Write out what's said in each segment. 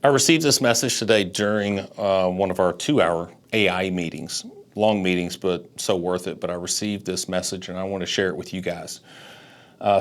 I received this message today during one of our 2-hour AI meetings. Long meetings, but so worth it. But I received this message and I want to share it with you guys.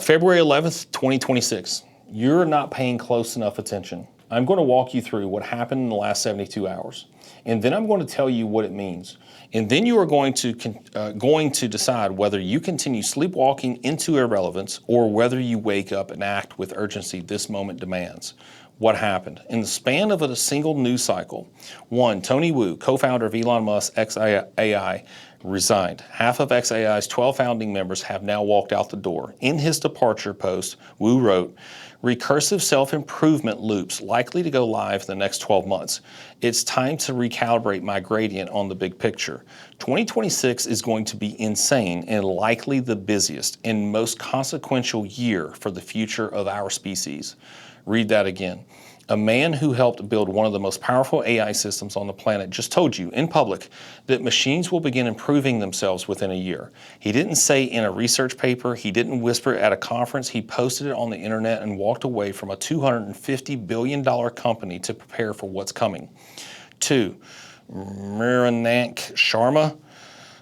February 11th, 2026. You're not paying close enough attention. I'm going to walk you through what happened in the last 72 hours. And then I'm going to tell you what it means. And then you are going to decide whether you continue sleepwalking into irrelevance or whether you wake up and act with urgency this moment demands. What happened? In the span of a single news cycle, one, Tony Wu, co-founder of Elon Musk's xAI, resigned. Half of xAI's 12 founding members have now walked out the door. In his departure post, Wu wrote, "Recursive self-improvement loops likely to go live in the next 12 months. It's time to recalibrate my gradient on the big picture. 2026 is going to be insane and likely the busiest and most consequential year for the future of our species." Read that again. A man who helped build one of the most powerful AI systems on the planet just told you in public that machines will begin improving themselves within a year. He didn't say in a research paper, he didn't whisper at a conference, he posted it on the internet and walked away from a $250 billion company to prepare for what's coming. 2, Mrinank Sharma,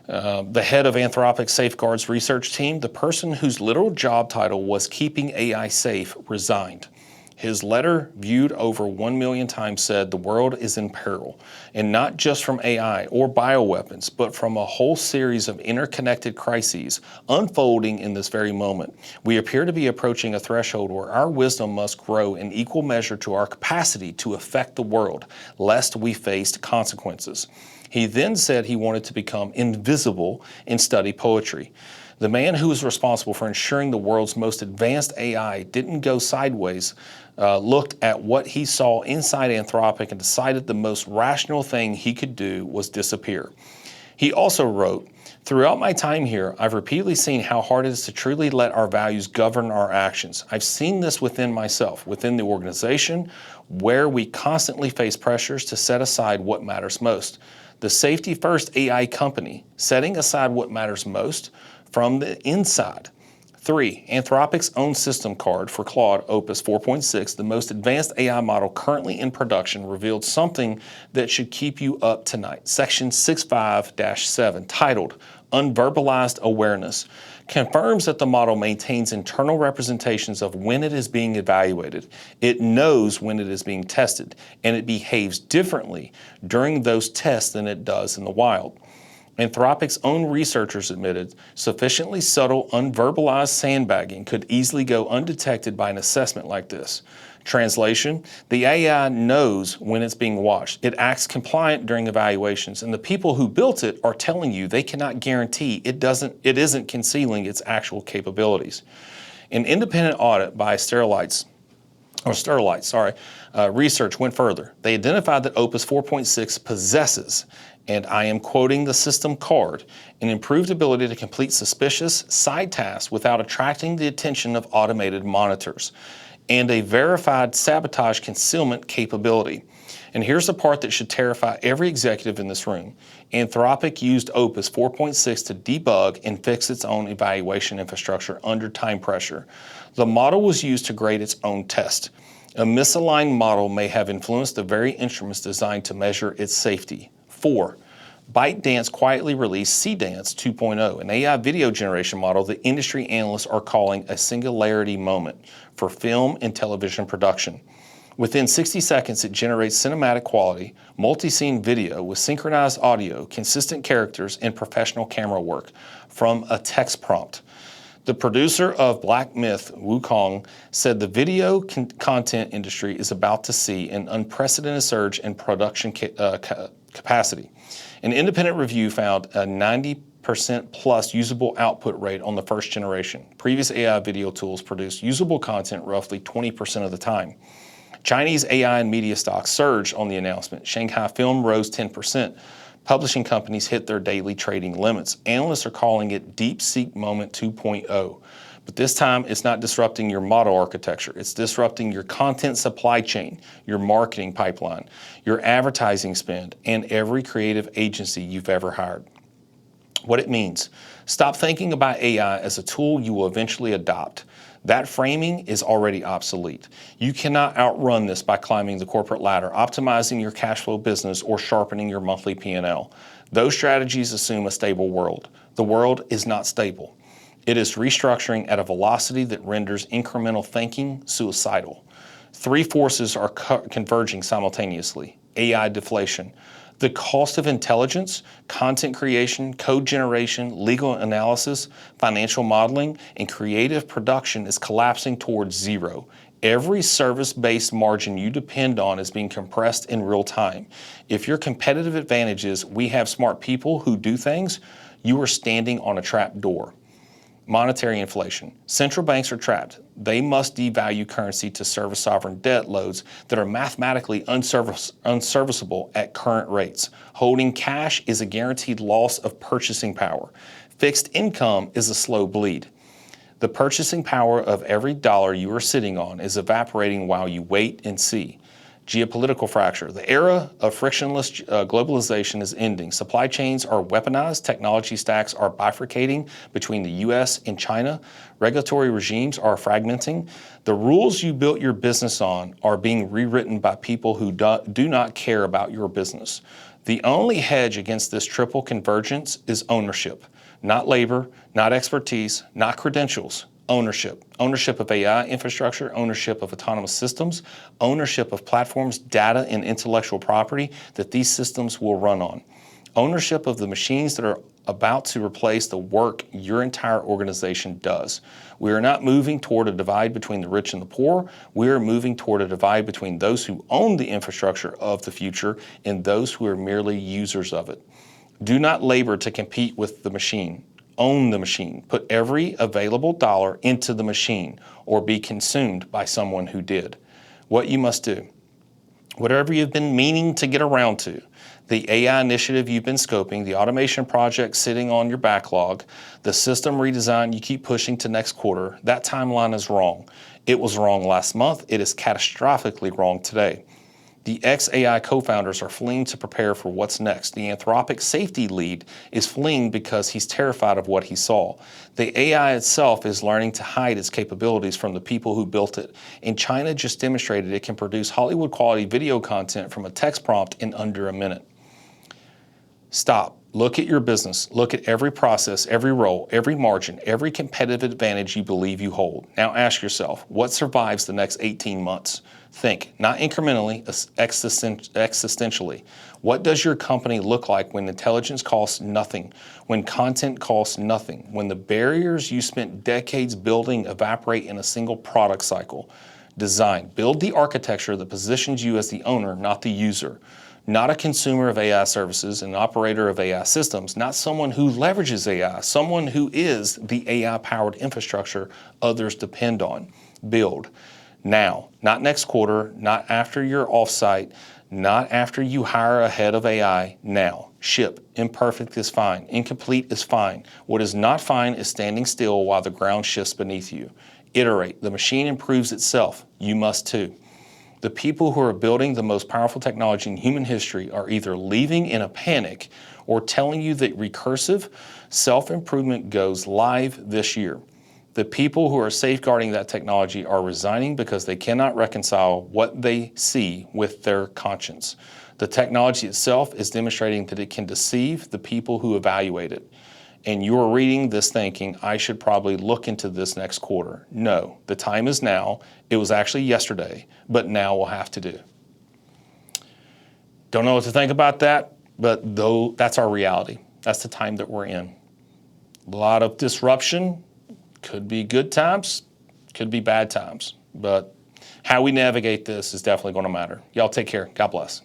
the head of Anthropic's Safeguards research team, the person whose literal job title was keeping AI safe, resigned. His letter, viewed over 1 million times, said the world is in peril, and not just from AI or bioweapons, but from a whole series of interconnected crises unfolding in this very moment. We appear to be approaching a threshold where our wisdom must grow in equal measure to our capacity to affect the world, lest we face consequences. He then said he wanted to become invisible and study poetry. The man who was responsible for ensuring the world's most advanced AI didn't go sideways, looked at what he saw inside Anthropic and decided the most rational thing he could do was disappear. He also wrote, "Throughout my time here, I've repeatedly seen how hard it is to truly let our values govern our actions. I've seen this within myself, within the organization, where we constantly face pressures to set aside what matters most. The safety first AI company, setting aside what matters most from the inside." 3, Anthropic's own system card for Claude Opus 4.6, the most advanced AI model currently in production, revealed something that should keep you up tonight. Section 65-7, titled Unverbalized Awareness, confirms that the model maintains internal representations of when it is being evaluated. It knows when it is being tested, and it behaves differently during those tests than it does in the wild. Anthropic's own researchers admitted sufficiently subtle, unverbalized sandbagging could easily go undetected by an assessment like this. Translation, the AI knows when it's being watched. It acts compliant during evaluations, and the people who built it are telling you they cannot guarantee it isn't concealing its actual capabilities. An independent audit by Sterlite's research went further. They identified that Opus 4.6 possesses, and I am quoting the system card, an improved ability to complete suspicious side tasks without attracting the attention of automated monitors, and a verified sabotage concealment capability. And here's the part that should terrify every executive in this room. Anthropic used Opus 4.6 to debug and fix its own evaluation infrastructure under time pressure. The model was used to grade its own test. A misaligned model may have influenced the very instruments designed to measure its safety. 4, ByteDance quietly released Seedance 2.0, an AI video generation model that industry analysts are calling a singularity moment for film and television production. Within 60 seconds, it generates cinematic quality, multi-scene video with synchronized audio, consistent characters, and professional camera work from a text prompt. The producer of Black Myth, Wukong, said the video content industry is about to see an unprecedented surge in production capacity. An independent review found a 90% plus usable output rate on the first generation. Previous AI video tools produced usable content roughly 20% of the time. Chinese AI and media stocks surged on the announcement. Shanghai Film rose 10%. Publishing companies hit their daily trading limits. Analysts are calling it DeepSeek Moment 2.0. But this time, it's not disrupting your model architecture. It's disrupting your content supply chain, your marketing pipeline, your advertising spend, and every creative agency you've ever hired. What it means: stop thinking about AI as a tool you will eventually adopt. That framing is already obsolete. You cannot outrun this by climbing the corporate ladder, optimizing your cash flow business, or sharpening your monthly P&L. Those strategies assume a stable world. The world is not stable. It is restructuring at a velocity that renders incremental thinking suicidal. Three forces are converging simultaneously. AI deflation. The cost of intelligence, content creation, code generation, legal analysis, financial modeling, and creative production is collapsing towards zero. Every service-based margin you depend on is being compressed in real time. If your competitive advantage is we have smart people who do things, you are standing on a trap door. Monetary inflation. Central banks are trapped. They must devalue currency to service sovereign debt loads that are mathematically unserviceable at current rates. Holding cash is a guaranteed loss of purchasing power. Fixed income is a slow bleed. The purchasing power of every dollar you are sitting on is evaporating while you wait and see. Geopolitical fracture. The era of frictionless globalization is ending. Supply chains are weaponized. Technology stacks are bifurcating between the US and China. Regulatory regimes are fragmenting. The rules you built your business on are being rewritten by people who do not care about your business. The only hedge against this triple convergence is ownership. Not labor, not expertise, not credentials. Ownership. Ownership of AI infrastructure, ownership of autonomous systems, ownership of platforms, data, and intellectual property that these systems will run on. Ownership of the machines that are about to replace the work your entire organization does. We are not moving toward a divide between the rich and the poor. We are moving toward a divide between those who own the infrastructure of the future and those who are merely users of it. Do not labor to compete with the machine. Own the machine. Put every available dollar into the machine or be consumed by someone who did. What you must do. Whatever you've been meaning to get around to, the AI initiative you've been scoping, the automation project sitting on your backlog, the system redesign you keep pushing to next quarter, that timeline is wrong. It was wrong last month. It is catastrophically wrong today. The ex-AI co-founders are fleeing to prepare for what's next. The Anthropic safety lead is fleeing because he's terrified of what he saw. The AI itself is learning to hide its capabilities from the people who built it. And China just demonstrated it can produce Hollywood-quality video content from a text prompt in under a minute. Stop. Look at your business. Look at every process, every role, every margin, every competitive advantage you believe you hold. Now ask yourself, what survives the next 18 months? Think, not incrementally, existentially. What does your company look like when intelligence costs nothing, when content costs nothing, when the barriers you spent decades building evaporate in a single product cycle? Design. Build the architecture that positions you as the owner, not the user. Not a consumer of AI services, an operator of AI systems, not someone who leverages AI, someone who is the AI-powered infrastructure others depend on. Build. Now, not next quarter, not after you're offsite, not after you hire a head of AI, now. Ship. Imperfect is fine. Incomplete is fine. What is not fine is standing still while the ground shifts beneath you. Iterate. The machine improves itself. You must too. The people who are building the most powerful technology in human history are either leaving in a panic or telling you that recursive self-improvement goes live this year. The people who are safeguarding that technology are resigning because they cannot reconcile what they see with their conscience. The technology itself is demonstrating that it can deceive the people who evaluate it. And you're reading this thinking, I should probably look into this next quarter. No, the time is now. It was actually yesterday, but now we'll have to do. Don't know what to think about that, but though that's our reality. That's the time that we're in. A lot of disruption. Could be good times, could be bad times, but how we navigate this is definitely going to matter. Y'all take care. God bless.